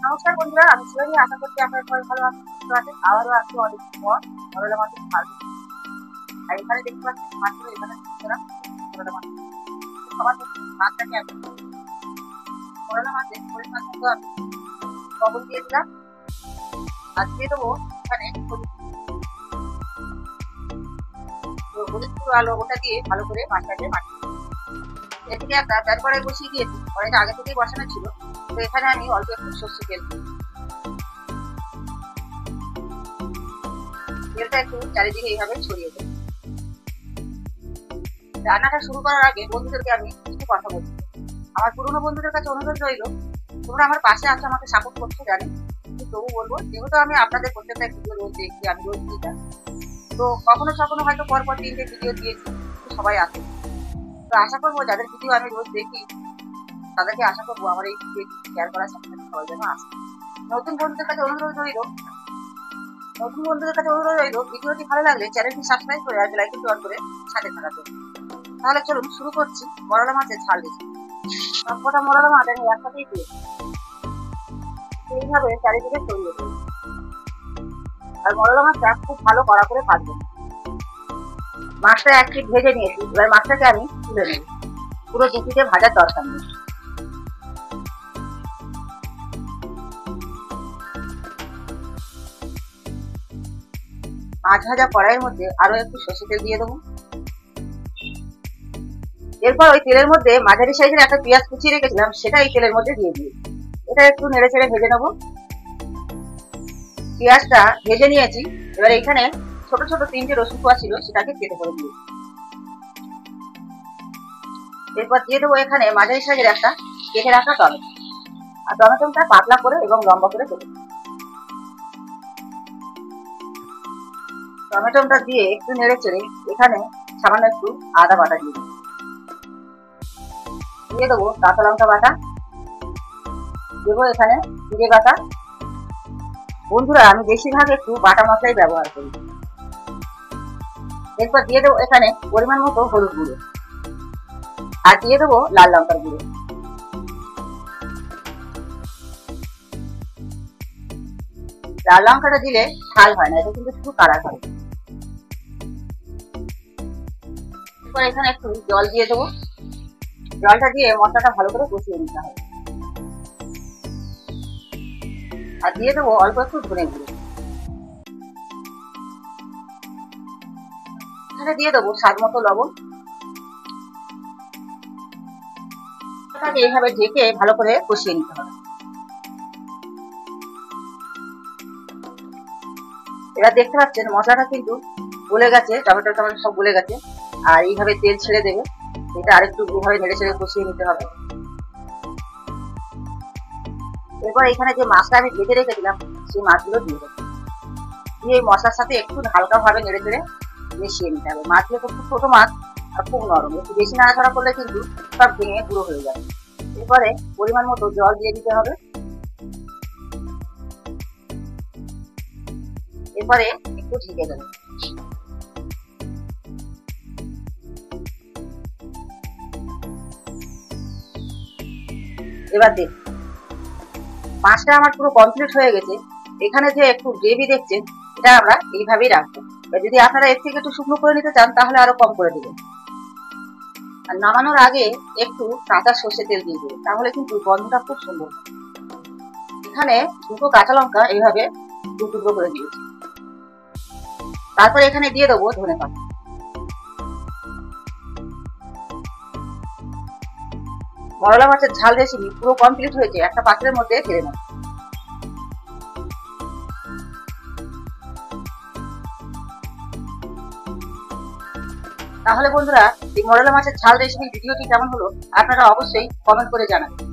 নমস্কার বন্ধুরা, আমি শিবানী। আশা করছি আপনারা সবাই ভালো আছেন, সুস্থ আছেন। আবারও আজকে অনেকদিন পর করলা মাছের ঝাল। আর এখানে দেখতে পাচ্ছেন মাছগুলো এখানে করলা মাছ। সবার প্রথমে মাছটাকে আমি করলা মাছের পরিমাণ মতো আমি লবণ দিয়ে দিলাম। আর দিয়ে দেবো এখানে হলুদ গুঁড়ো আলো ওটা দিয়ে ভালো করে মাছটাকে মাখিয়ে দেবো। এদিকে একটা তেল কড়াই বসিয়ে দিয়েছি, কড়াইটা আগে থেকেই বসানো ছিল। তো এখানে আমি অল্প একটু সর্ষে তেল দিই। তেলটা একটু চারিদিকে এইভাবে ছড়িয়ে দেবো। রান্নাটা শুরু করার আগে বন্ধুদেরকে আমি কিছু কথা বলছি। আমার পুরোনো বন্ধুদের কাছে অনুরোধ রইল, তোমরা আমার পাশে আছো, আমাকে সাপোর্ট করছো জানি, কিন্তু তবু বলবো, যেহেতু আমি আপনাদের প্রত্যেকটা ভিডিও রোজ দেখছি, আমি রোজ দিই, তো কখনো কখনো হয়তো পরপর 3টে ভিডিও দিয়েছি, সবাই আসে। তো আশা করবো যাদের ভিডিও আমি রোজ দেখি তাদেরকে আশা করবো আমার এই ভিডিও শেয়ার করার সাথে সাথে সবাই যেন আসে। নতুন বন্ধুদের কাছে অনুরোধ রইল ভিডিওটি ভালো লাগলে চ্যানেলটি সাবস্ক্রাইব করে আর বেল আইকনটি অন করে সাথে থাকার। তাহলে চলুন শুরু করছি মরলা মাছের ঝাল রেসিপি। সবকটা মরলা মাছ আমি একসাথেই দিয়েছি, এইভাবে চারিদিকে ছড়িয়ে দেবো। আর মরলা মাছটা খুব ভালো কড়া করে ভাজবেন। মাছটা এক পিঠ ভেজে নিয়েছি, এবার মাছটাকে আমি তুলে নেব। পুরো 2 পিঠে ভাজার দরকার নেই। মাছ ভাজা কড়াইয়ের মধ্যে আরো একটু সর্ষে তেল দিয়ে দেবো। এরপর ওই তেলের মধ্যে মাঝারি সাইজের একটা পেঁয়াজ কুচিয়ে রেখেছিলাম, সেটা এই তেলের মধ্যে দিয়ে দিই। এটা একটু নেড়ে চেড়ে ভেজে নেবো। পেঁয়াজটা ভেজে নিয়েছি, এবার এখানে ছোট ছোট 3টে রসুন কোয়া ছিল, সেটাকে কেটে করে দিই। এরপর দিয়ে দেবো এখানে মাঝারি সাইজের একটা কেটে রাখা টমেটো। আর টমেটোটা পাতলা করে এবং লম্বা করে কেটে দিই। টমেটোটা দিয়ে একটু নেড়ে চেড়ে এখানে সামান্য একটু আদা বাটা দিয়ে দিই। দিয়ে দেবো কাঁচা লঙ্কা বাটা, দেবো এখানে জিরে বাটা। বন্ধুরা, আমি বেশিরভাগ একটু বাটা মশলাই ব্যবহার করি। এরপর দিয়ে দেবো এখানে পরিমাণ মতো হলুদ গুঁড়ো, আর দিয়ে দেবো লাল লঙ্কার গুঁড়ো। লাল লঙ্কাটা দিলে ঝাল হয় না, এটা কিন্তু শুধু কালার হয়। এরপর এখানে একটু জল দিয়ে দেবো। জলটা দিয়ে মশলাটা ভালো করে কষিয়ে নিতে হবে। আর দিয়ে দেবো অল্প একটু ধনে গুঁড়ো। এখানে দিয়ে দেবো স্বাদ মতো লবণ। এইভাবে ঢেকে ভালো করে কষিয়ে নিতে হবে। এবার দেখতে পাচ্ছেন মশলাটা কিন্তু গলে গেছে, টমেটো সব গলে গেছে, আর এইভাবে তেল ছেড়ে দেবে। এটা আরেকটু এইভাবে নেড়ে ছেড়ে কষিয়ে নিতে হবে। এরপর এখানে যে মাছটা আমি ভেজে রেখেছিলাম, সেই মাছগুলো দিয়ে দেবো। দিয়ে এই মশলার সাথে একটু হালকা ভাবে নেড়ে চেড়ে মিশিয়ে নিতে হবে। মাছগুলো খুব ছোট মাছ আর খুব নরম, একটু বেশি নাড়াচাড়া করলে কিন্তু সব ভেঙে গুঁড়ো হয়ে যাবে। এরপরে পরিমাণ মতো জল দিয়ে দিতে হবে। এরপরে একটু ঢেকে দেবো। এবার দেখ, মাছটা আমার পুরো কমপ্লিট হয়ে গেছে। এখানে যে একটু গ্রেভি দেখছেন, এটা আমরা এইভাবেই রাখবো। যদি আপনারা এর থেকে একটু শুকনো করে নিতে চান তাহলে আরো কম করে দেবেন। আর নামানোর আগে একটু কাঁচা সর্ষে তেল দিয়ে দেবেন, তাহলে কিন্তু গন্ধটা খুব সুন্দর। এখানে 2টো কাঁচা লঙ্কা এইভাবে 2 টুকরো করে দিয়েছি। তারপর এখানে দিয়ে দেবো ধনে পাতা। মরলা মাছের ঝাল রেসিপি পুরো কমপ্লিট হয়েছে, একটা পাত্রের মধ্যে ঢেলে নেব। তাহলে বন্ধুরা, এই মরলা মাছের ঝাল রেসিপি ভিডিওটি কেমন হলো আপনারা অবশ্যই কমেন্ট করে জানাবেন।